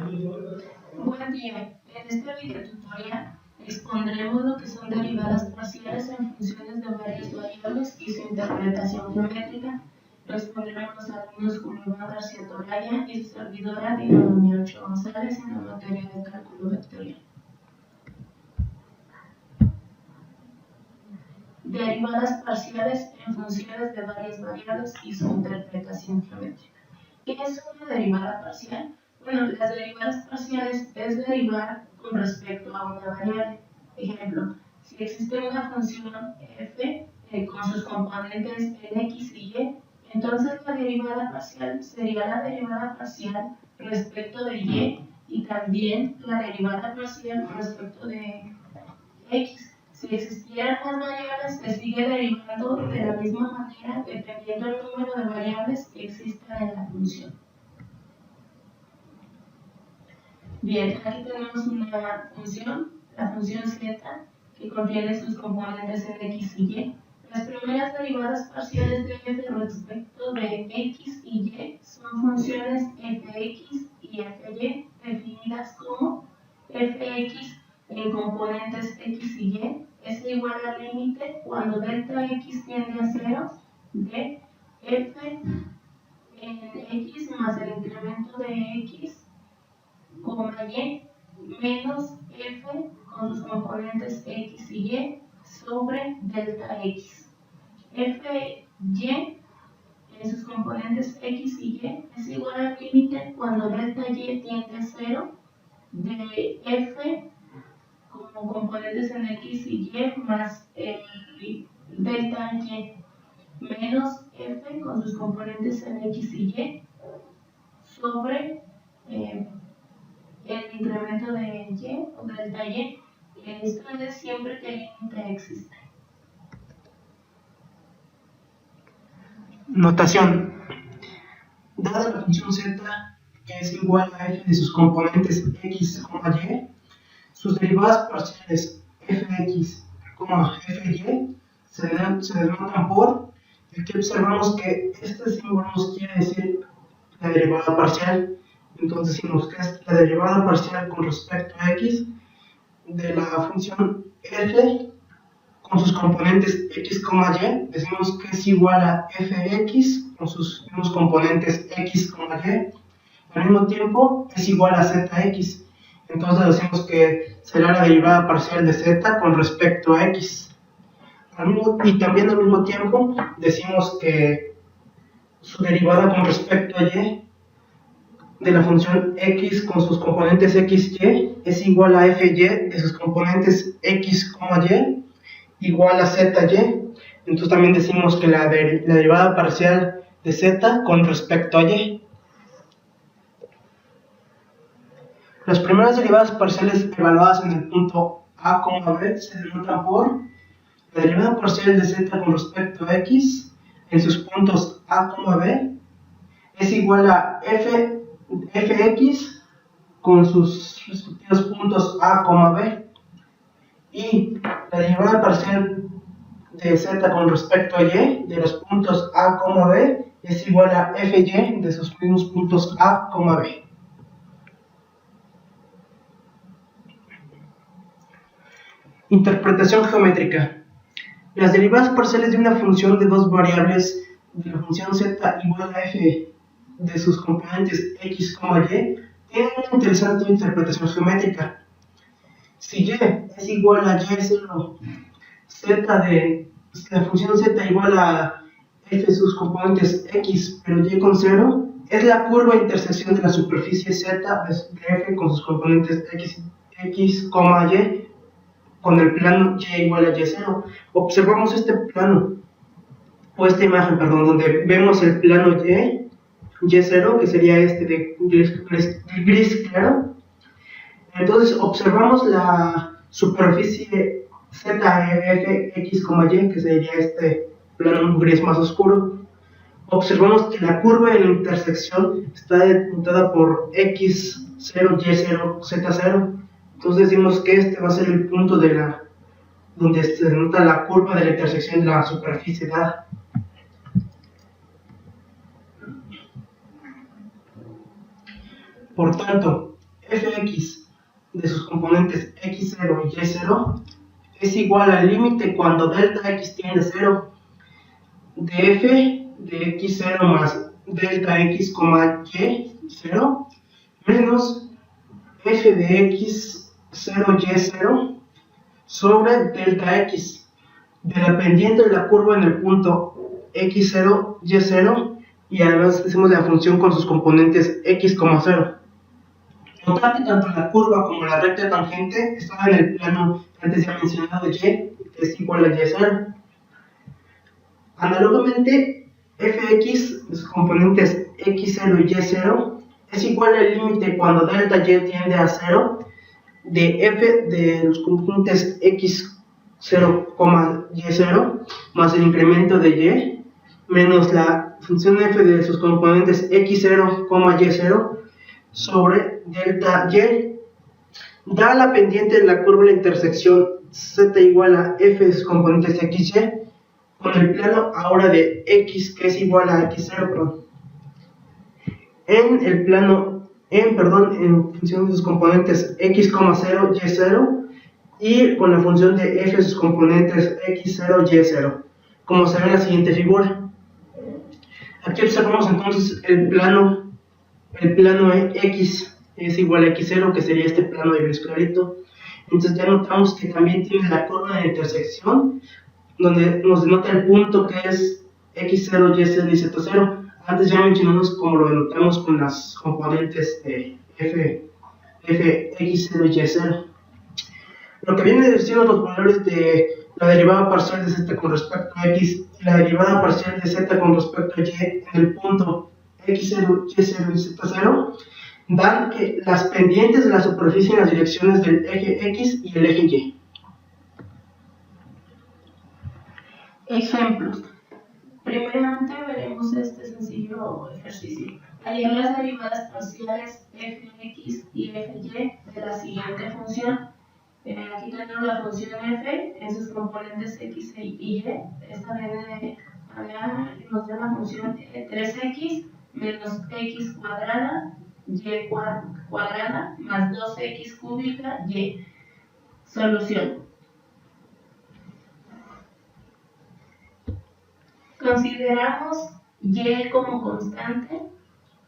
Buen día. En este video tutorial expondremos lo que son derivadas parciales en funciones de varias variables y su interpretación geométrica. Responderemos a alumnos Julio Iván García Toraya y su servidora Dina Doña Ocho González en la materia de cálculo vectorial. Derivadas parciales en funciones de varias variables y su interpretación geométrica. ¿Qué es una derivada parcial? Bueno, las derivadas parciales es derivar con respecto a una variable. Ejemplo, si existe una función f con sus componentes en x y y, entonces la derivada parcial sería la derivada parcial respecto de y también la derivada parcial respecto de x. Si existieran más variables, se sigue derivando de la misma manera dependiendo del número de variables que existan en la función. Bien, aquí tenemos una función, la función z, que contiene sus componentes en x y y. Las primeras derivadas parciales de f respecto de x y y son funciones fx y fy definidas como fx en componentes x y y es igual al límite cuando delta x tiende a 0 de f en x más el incremento de x, y menos f con sus componentes x y y sobre delta x. Fy en sus componentes x y y es igual al límite cuando delta y tiende a 0 de f como componentes en x y y más el delta y menos f con sus componentes en x y y sobre el incremento de y o delta y. Esto es siempre que el límite existe. Notación. Dada la función z, que es igual a f de sus componentes x, y, sus derivadas parciales fx, fy se denotan por, y aquí observamos que este símbolo nos quiere decir la derivada parcial. Entonces decimos que es la derivada parcial con respecto a x de la función f con sus componentes x, y, decimos que es igual a fx con sus mismos componentes x, y, al mismo tiempo es igual a zx. Entonces decimos que será la derivada parcial de z con respecto a x. Y también al mismo tiempo decimos que su derivada con respecto a y de la función x con sus componentes x, y es igual a fy de sus componentes x, y igual a zy. Entonces también decimos que la derivada parcial de z con respecto a y. Las primeras derivadas parciales evaluadas en el punto a, b se denotan por la derivada parcial de z con respecto a x en sus puntos a, b es igual a fx con sus respectivos puntos a, b, y la derivada parcial de z con respecto a y de los puntos a, b es igual a fy de sus mismos puntos a, b. Interpretación geométrica. Las derivadas parciales de una función de dos variables de la función z igual a f de sus componentes x, y tienen una interesante interpretación geométrica. Si y es igual a y0, z de la función z igual a f de sus componentes x, pero y con 0, es la curva de intersección de la superficie z de f con sus componentes x, y con el plano y igual a y0. Observamos este plano, o esta imagen, perdón, donde vemos el plano y0, que sería este de gris claro. Entonces observamos la superficie ZF, X, Y, que sería este plano gris más oscuro. Observamos que la curva de la intersección está denotada por X0, Y0, Z0. Entonces decimos que este va a ser el punto donde se denota la curva de la intersección de la superficie dada. Por tanto, fx de sus componentes x0 y y0 es igual al límite cuando delta x tiende a 0 de f de x0 más delta x, y0 menos f de x0 y0 sobre delta x de la pendiente de la curva en el punto x0 y0 y además hacemos la función con sus componentes x, 0. Notar que tanto la curva como la recta tangente están en el plano antes ya mencionado y, que es igual a y0. Análogamente, fx de sus componentes x0 y y0 es igual al límite cuando delta y tiende a 0 de f de los componentes x0, y0 más el incremento de y menos la función f de sus componentes x0, y0 sobre delta y. Da la pendiente de la curva de la intersección z igual a f de sus componentes xy con el plano ahora de x que es igual a x0, en el plano en función de sus componentes x, 0, y0 y con la función de f de sus componentes x0, y0, como se ve en la siguiente figura. Aquí observamos entonces el plano x es igual a x0, que sería este plano de gris clarito. Entonces ya notamos que también tiene la curva de intersección donde nos denota el punto que es x0, y0 y z0. Antes ya mencionamos como lo denotamos con las componentes de f x0 y y0. Lo que viene siendo los valores de la derivada parcial de z con respecto a x y la derivada parcial de z con respecto a y en el punto x0, y0 y z0 dan que las pendientes de la superficie en las direcciones del eje x y el eje y. Ejemplos. Primeramente veremos este sencillo ejercicio. Hallar las derivadas parciales fx y fy de la siguiente función. Aquí tenemos la función f en sus componentes x y y. Esta viene acá, nos da la función 3x menos x cuadrada y cuadrada más 2x cúbica y. Solución. Consideramos y como constante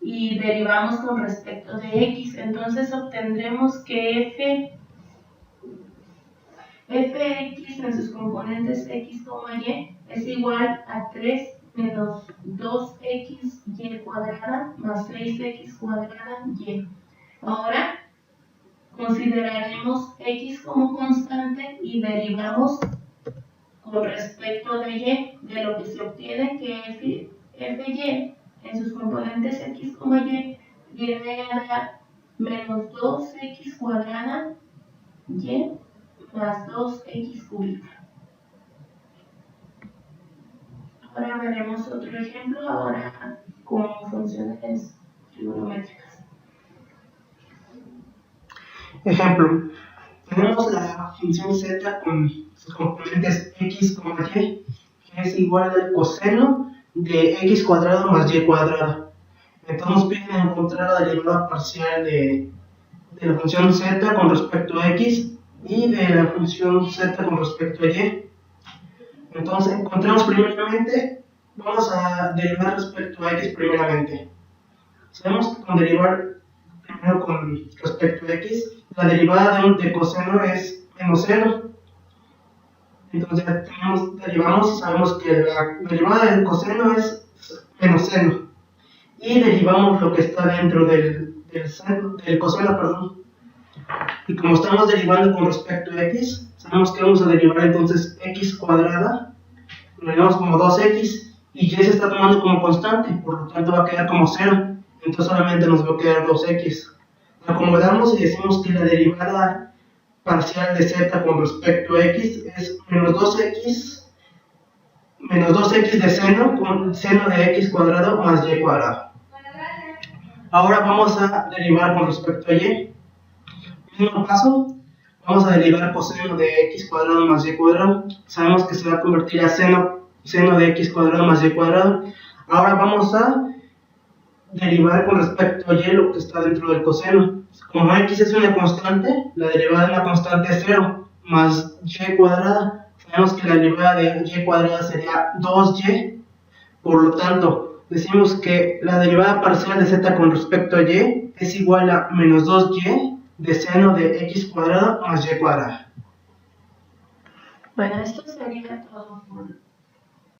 y derivamos con respecto de x. Entonces obtendremos que fx en sus componentes x, y es igual a 3 menos 2xy cuadrada más 6x cuadrada y. Ahora consideraremos x como constante y derivamos con respecto de y, de lo que se obtiene que fy en sus componentes x, y viene a dar menos 2x cuadrada y más 2x cúbica. Ahora veremos otro ejemplo, ahora con funciones trigonométricas. Ejemplo, tenemos la función z con sus componentes x, y, que es igual al coseno de x cuadrado más y cuadrado. Entonces nos piden encontrar la derivada parcial de la función z con respecto a x y de la función z con respecto a y. Entonces encontramos primeramente, vamos a derivar respecto a x primeramente. Sabemos que con derivar primero con respecto a x, la derivada de coseno es menos 0. Entonces ya derivamos, sabemos que la derivada del coseno es menos seno. Y derivamos lo que está dentro del coseno, Y como estamos derivando con respecto a x, sabemos que vamos a derivar entonces x cuadrada, lo derivamos como 2x, y y se está tomando como constante, por lo tanto va a quedar como 0. Entonces solamente nos va a quedar 2x. Acomodamos y decimos que la derivada parcial de z con respecto a x es menos 2x de seno con seno de x cuadrado más y cuadrado. Ahora vamos a derivar con respecto a y. Mismo paso, vamos a derivar coseno de x cuadrado más y cuadrado. Sabemos que se va a convertir a seno de x cuadrado más y cuadrado. Ahora vamos a derivar con respecto a y lo que está dentro del coseno. Como x es una constante, la derivada de una constante es 0, más y cuadrada. Sabemos que la derivada de y cuadrada sería 2y, por lo tanto, decimos que la derivada parcial de z con respecto a y es igual a menos 2y de seno de x cuadrado más y cuadrada. Bueno, esto sería todo por